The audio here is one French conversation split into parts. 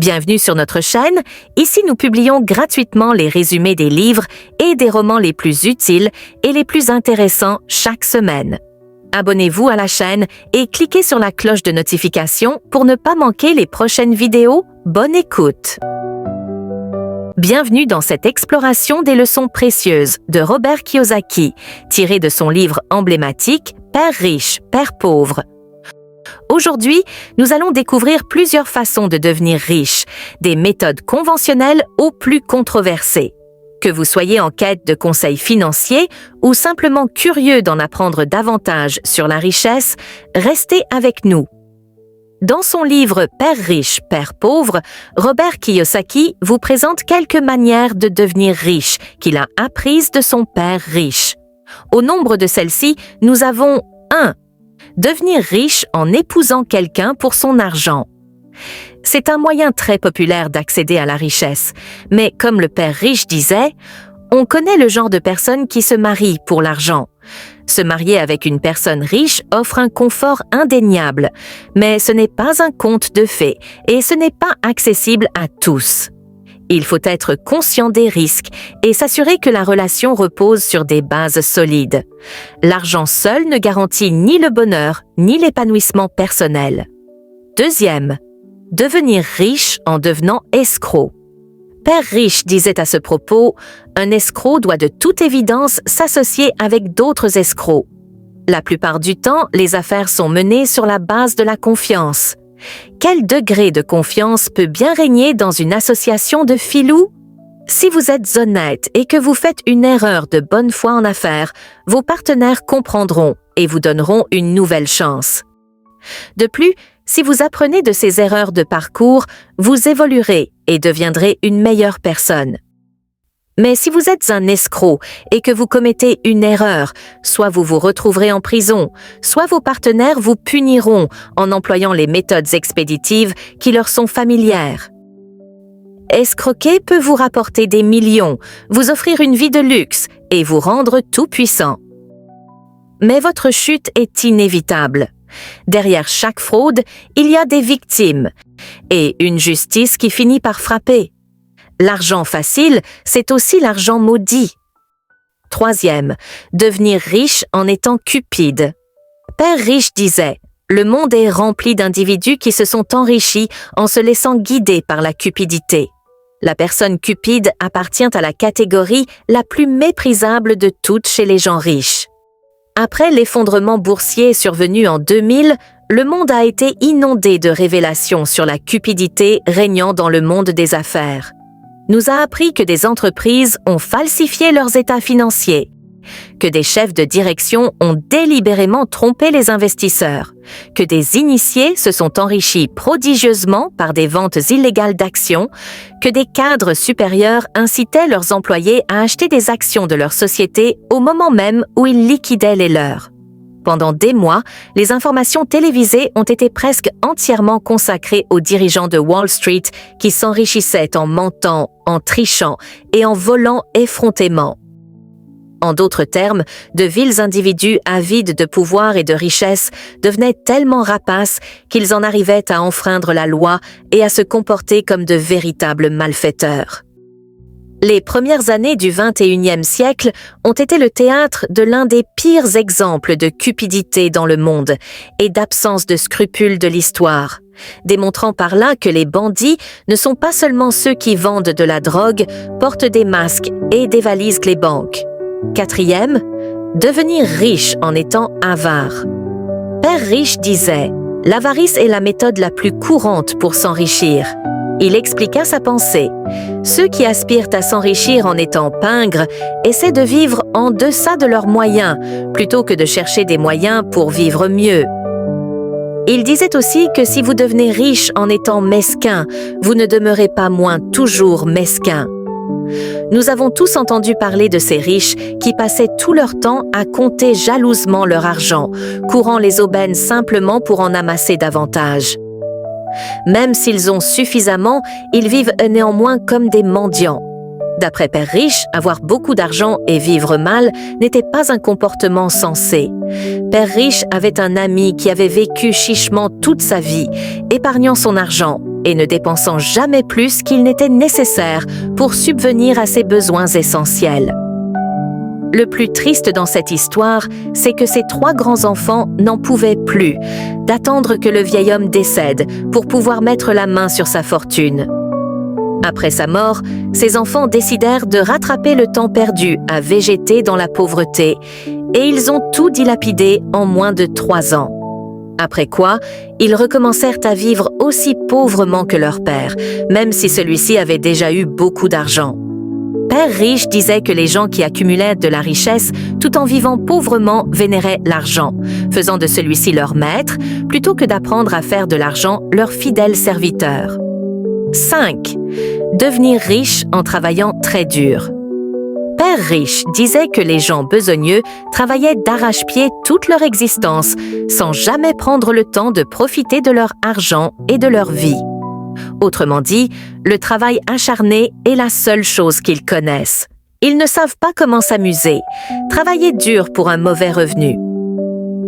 Bienvenue sur notre chaîne. Ici, nous publions gratuitement les résumés des livres et des romans les plus utiles et les plus intéressants chaque semaine. Abonnez-vous à la chaîne et cliquez sur la cloche de notification pour ne pas manquer les prochaines vidéos. Bonne écoute! Bienvenue dans cette exploration des leçons précieuses de Robert Kiyosaki, tirée de son livre emblématique « Père riche, Père pauvre ». Aujourd'hui, nous allons découvrir plusieurs façons de devenir riche, des méthodes conventionnelles aux plus controversées. Que vous soyez en quête de conseils financiers ou simplement curieux d'en apprendre davantage sur la richesse, restez avec nous. Dans son livre « Père riche, Père pauvre », Robert Kiyosaki vous présente quelques manières de devenir riche qu'il a apprises de son père riche. Au nombre de celles-ci, nous avons 1. Devenir riche en épousant quelqu'un pour son argent. C'est un moyen très populaire d'accéder à la richesse, mais comme le père riche disait, on connaît le genre de personnes qui se marient pour l'argent. Se marier avec une personne riche offre un confort indéniable, mais ce n'est pas un conte de fées et ce n'est pas accessible à tous. Il faut être conscient des risques et s'assurer que la relation repose sur des bases solides. L'argent seul ne garantit ni le bonheur ni l'épanouissement personnel. 2. Devenir riche en devenant escroc. Père riche disait à ce propos, « Un escroc doit de toute évidence s'associer avec d'autres escrocs. La plupart du temps, les affaires sont menées sur la base de la confiance. Quel degré de confiance peut bien régner dans une association de filous? Si vous êtes honnête et que vous faites une erreur de bonne foi en affaires, vos partenaires comprendront et vous donneront une nouvelle chance. De plus, si vous apprenez de ces erreurs de parcours, vous évoluerez et deviendrez une meilleure personne. Mais si vous êtes un escroc et que vous commettez une erreur, soit vous vous retrouverez en prison, soit vos partenaires vous puniront en employant les méthodes expéditives qui leur sont familières. Escroquer peut vous rapporter des millions, vous offrir une vie de luxe et vous rendre tout-puissant. Mais votre chute est inévitable. Derrière chaque fraude, il y a des victimes et une justice qui finit par frapper. L'argent facile, c'est aussi l'argent maudit. 3. Devenir riche en étant cupide. Père riche disait, « Le monde est rempli d'individus qui se sont enrichis en se laissant guider par la cupidité. La personne cupide appartient à la catégorie la plus méprisable de toutes chez les gens riches. » Après l'effondrement boursier survenu en 2000, le monde a été inondé de révélations sur la cupidité régnant dans le monde des affaires. Nous a appris que des entreprises ont falsifié leurs états financiers, que des chefs de direction ont délibérément trompé les investisseurs, que des initiés se sont enrichis prodigieusement par des ventes illégales d'actions, que des cadres supérieurs incitaient leurs employés à acheter des actions de leur société au moment même où ils liquidaient les leurs. Pendant des mois, les informations télévisées ont été presque entièrement consacrées aux dirigeants de Wall Street qui s'enrichissaient en mentant, en trichant et en volant effrontément. En d'autres termes, de vils individus avides de pouvoir et de richesse devenaient tellement rapaces qu'ils en arrivaient à enfreindre la loi et à se comporter comme de véritables malfaiteurs. Les premières années du XXIe siècle ont été le théâtre de l'un des pires exemples de cupidité dans le monde et d'absence de scrupules de l'histoire, démontrant par là que les bandits ne sont pas seulement ceux qui vendent de la drogue, portent des masques et dévalisent les banques. 4. Devenir riche en étant avare. Père riche disait, « L'avarice est la méthode la plus courante pour s'enrichir. » Il expliqua sa pensée. Ceux qui aspirent à s'enrichir en étant pingres essaient de vivre en deçà de leurs moyens, plutôt que de chercher des moyens pour vivre mieux. Il disait aussi que si vous devenez riche en étant mesquin, vous ne demeurez pas moins toujours mesquin. Nous avons tous entendu parler de ces riches qui passaient tout leur temps à compter jalousement leur argent, courant les aubaines simplement pour en amasser davantage. Même s'ils ont suffisamment, ils vivent néanmoins comme des mendiants. D'après Père riche, avoir beaucoup d'argent et vivre mal n'était pas un comportement sensé. Père riche avait un ami qui avait vécu chichement toute sa vie, épargnant son argent, et ne dépensant jamais plus qu'il n'était nécessaire pour subvenir à ses besoins essentiels. Le plus triste dans cette histoire, c'est que ces 3 grands-enfants n'en pouvaient plus d'attendre que le vieil homme décède pour pouvoir mettre la main sur sa fortune. Après sa mort, ses enfants décidèrent de rattraper le temps perdu à végéter dans la pauvreté et ils ont tout dilapidé en moins de 3 ans. Après quoi, ils recommencèrent à vivre aussi pauvrement que leur père, même si celui-ci avait déjà eu beaucoup d'argent. Père Riche disait que les gens qui accumulaient de la richesse tout en vivant pauvrement vénéraient l'argent, faisant de celui-ci leur maître, plutôt que d'apprendre à faire de l'argent leur fidèle serviteur. 5. Devenir riche en travaillant très dur. Père Riche disait que les gens besogneux travaillaient d'arrache-pied toute leur existence, sans jamais prendre le temps de profiter de leur argent et de leur vie. Autrement dit, le travail acharné est la seule chose qu'ils connaissent. Ils ne savent pas comment s'amuser, travailler dur pour un mauvais revenu.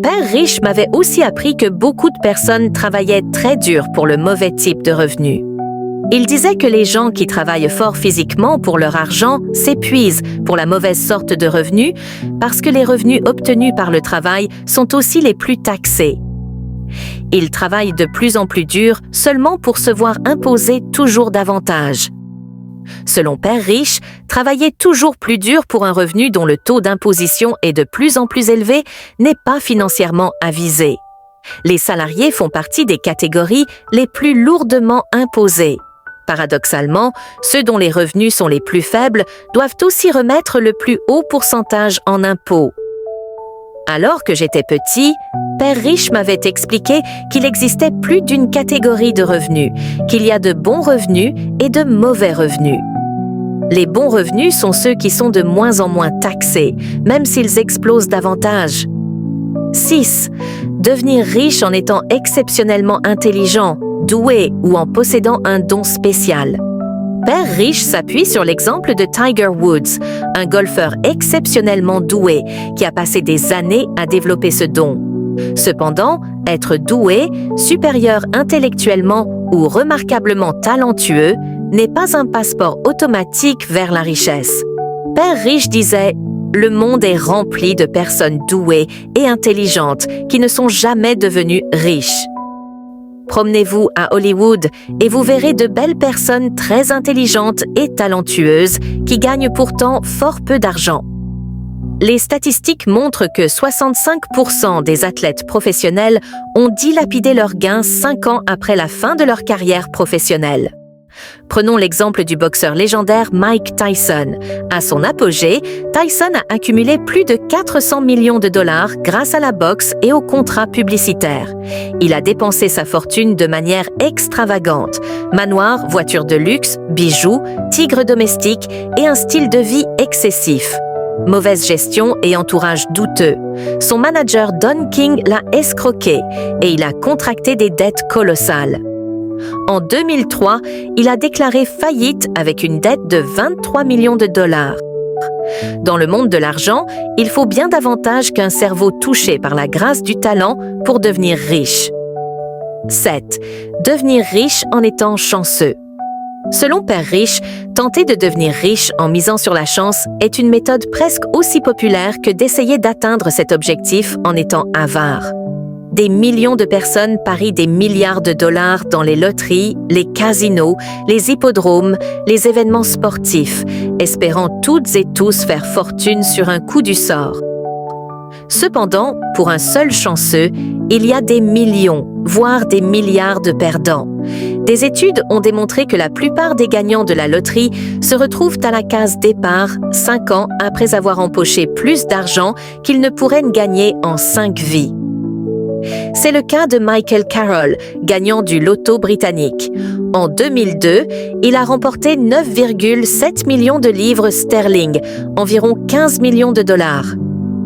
Père Riche m'avait aussi appris que beaucoup de personnes travaillaient très dur pour le mauvais type de revenu. Il disait que les gens qui travaillent fort physiquement pour leur argent s'épuisent pour la mauvaise sorte de revenus parce que les revenus obtenus par le travail sont aussi les plus taxés. Ils travaillent de plus en plus dur seulement pour se voir imposer toujours davantage. Selon Père Riche, travailler toujours plus dur pour un revenu dont le taux d'imposition est de plus en plus élevé n'est pas financièrement avisé. Les salariés font partie des catégories les plus lourdement imposées. Paradoxalement, ceux dont les revenus sont les plus faibles doivent aussi remettre le plus haut pourcentage en impôts. Alors que j'étais petit, Père Riche m'avait expliqué qu'il existait plus d'une catégorie de revenus, qu'il y a de bons revenus et de mauvais revenus. Les bons revenus sont ceux qui sont de moins en moins taxés, même s'ils explosent davantage. 6. Devenir riche en étant exceptionnellement intelligent, doué ou en possédant un don spécial. Père Riche s'appuie sur l'exemple de Tiger Woods, un golfeur exceptionnellement doué qui a passé des années à développer ce don. Cependant, être doué, supérieur intellectuellement ou remarquablement talentueux n'est pas un passeport automatique vers la richesse. Père Riche disait « Le monde est rempli de personnes douées et intelligentes qui ne sont jamais devenues riches. » Promenez-vous à Hollywood et vous verrez de belles personnes très intelligentes et talentueuses qui gagnent pourtant fort peu d'argent. Les statistiques montrent que 65% des athlètes professionnels ont dilapidé leurs gains 5 ans après la fin de leur carrière professionnelle. Prenons l'exemple du boxeur légendaire Mike Tyson. À son apogée, Tyson a accumulé plus de 400 millions de dollars grâce à la boxe et aux contrats publicitaires. Il a dépensé sa fortune de manière extravagante. Manoirs, voitures de luxe, bijoux, tigres domestiques et un style de vie excessif. Mauvaise gestion et entourage douteux. Son manager Don King l'a escroqué et il a contracté des dettes colossales. En 2003, il a déclaré faillite avec une dette de 23 millions de dollars. Dans le monde de l'argent, il faut bien davantage qu'un cerveau touché par la grâce du talent pour devenir riche. 7. Devenir riche en étant chanceux. Selon Père Riche, tenter de devenir riche en misant sur la chance est une méthode presque aussi populaire que d'essayer d'atteindre cet objectif en étant avare. Des millions de personnes parient des milliards de dollars dans les loteries, les casinos, les hippodromes, les événements sportifs, espérant toutes et tous faire fortune sur un coup du sort. Cependant, pour un seul chanceux, il y a des millions, voire des milliards de perdants. Des études ont démontré que la plupart des gagnants de la loterie se retrouvent à la case départ 5 ans après avoir empoché plus d'argent qu'ils ne pourraient gagner en 5 vies. C'est le cas de Michael Carroll, gagnant du loto britannique. En 2002, il a remporté 9,7 millions de livres sterling, environ 15 millions de dollars.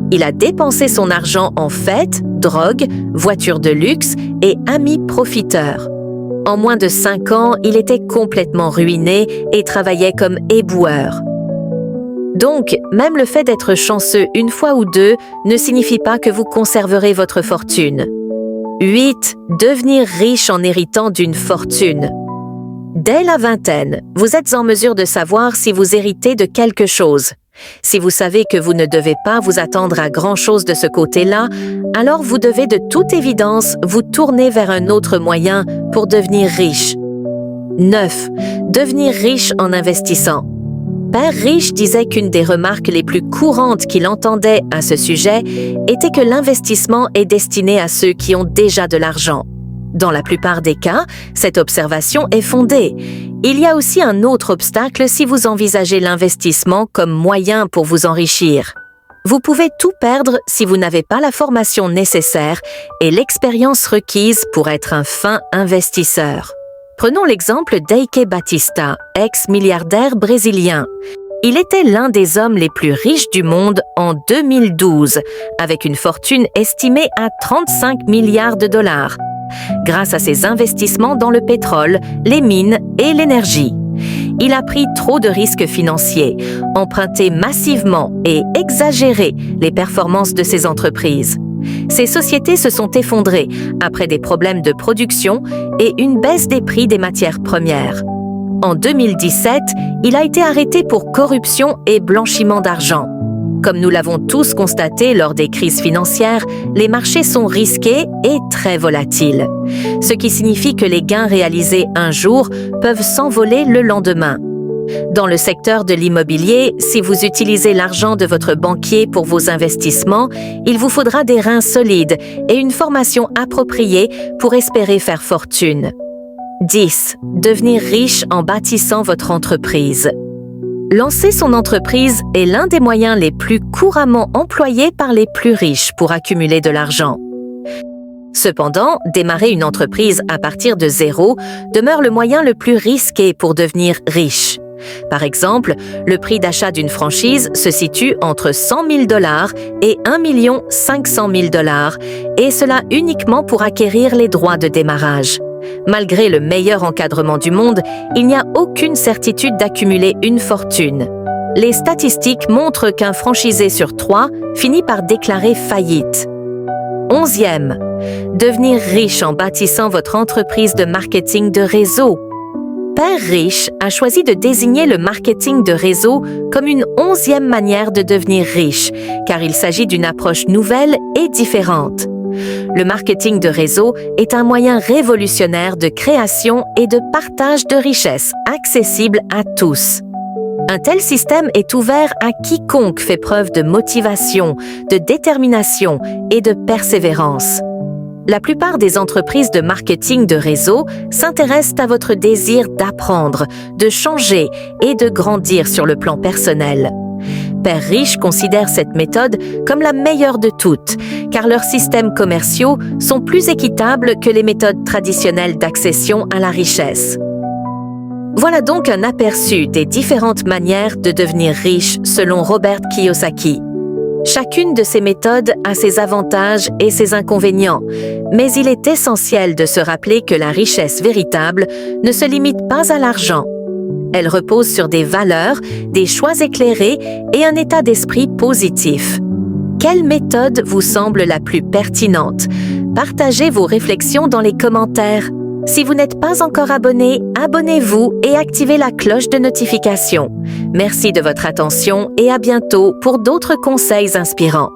Il a dépensé son argent en fêtes, drogues, voitures de luxe et amis profiteurs. En moins de 5 ans, il était complètement ruiné et travaillait comme éboueur. Donc, même le fait d'être chanceux une fois ou deux ne signifie pas que vous conserverez votre fortune. 8. Devenir riche en héritant d'une fortune. Dès la vingtaine, vous êtes en mesure de savoir si vous héritez de quelque chose. Si vous savez que vous ne devez pas vous attendre à grand-chose de ce côté-là, alors vous devez de toute évidence vous tourner vers un autre moyen pour devenir riche. 9. Devenir riche en investissant. Père Riche disait qu'une des remarques les plus courantes qu'il entendait à ce sujet était que l'investissement est destiné à ceux qui ont déjà de l'argent. Dans la plupart des cas, cette observation est fondée. Il y a aussi un autre obstacle si vous envisagez l'investissement comme moyen pour vous enrichir. Vous pouvez tout perdre si vous n'avez pas la formation nécessaire et l'expérience requise pour être un fin investisseur. Prenons l'exemple d'Eike Batista, ex-milliardaire brésilien. Il était l'un des hommes les plus riches du monde en 2012, avec une fortune estimée à 35 milliards de dollars, grâce à ses investissements dans le pétrole, les mines et l'énergie. Il a pris trop de risques financiers, emprunté massivement et exagéré les performances de ses entreprises. Ces sociétés se sont effondrées après des problèmes de production et une baisse des prix des matières premières. En 2017, il a été arrêté pour corruption et blanchiment d'argent. Comme nous l'avons tous constaté lors des crises financières, les marchés sont risqués et très volatiles, ce qui signifie que les gains réalisés un jour peuvent s'envoler le lendemain. Dans le secteur de l'immobilier, si vous utilisez l'argent de votre banquier pour vos investissements, il vous faudra des reins solides et une formation appropriée pour espérer faire fortune. 10. Devenir riche en bâtissant votre entreprise. Lancer son entreprise est l'un des moyens les plus couramment employés par les plus riches pour accumuler de l'argent. Cependant, démarrer une entreprise à partir de zéro demeure le moyen le plus risqué pour devenir riche. Par exemple, le prix d'achat d'une franchise se situe entre 100 000 $ et 1 500 000 $, et cela uniquement pour acquérir les droits de démarrage. Malgré le meilleur encadrement du monde, il n'y a aucune certitude d'accumuler une fortune. Les statistiques montrent qu'un franchisé sur 3 finit par déclarer faillite. 11e. Devenir riche en bâtissant votre entreprise de marketing de réseau. Père Riche a choisi de désigner le marketing de réseau comme une 11e manière de devenir riche, car il s'agit d'une approche nouvelle et différente. Le marketing de réseau est un moyen révolutionnaire de création et de partage de richesses accessible à tous. Un tel système est ouvert à quiconque fait preuve de motivation, de détermination et de persévérance. La plupart des entreprises de marketing de réseau s'intéressent à votre désir d'apprendre, de changer et de grandir sur le plan personnel. Père Riche considère cette méthode comme la meilleure de toutes, car leurs systèmes commerciaux sont plus équitables que les méthodes traditionnelles d'accession à la richesse. Voilà donc un aperçu des différentes manières de devenir riche selon Robert Kiyosaki. Chacune de ces méthodes a ses avantages et ses inconvénients, mais il est essentiel de se rappeler que la richesse véritable ne se limite pas à l'argent. Elle repose sur des valeurs, des choix éclairés et un état d'esprit positif. Quelle méthode vous semble la plus pertinente? Partagez vos réflexions dans les commentaires. Si vous n'êtes pas encore abonné, abonnez-vous et activez la cloche de notification. Merci de votre attention et à bientôt pour d'autres conseils inspirants.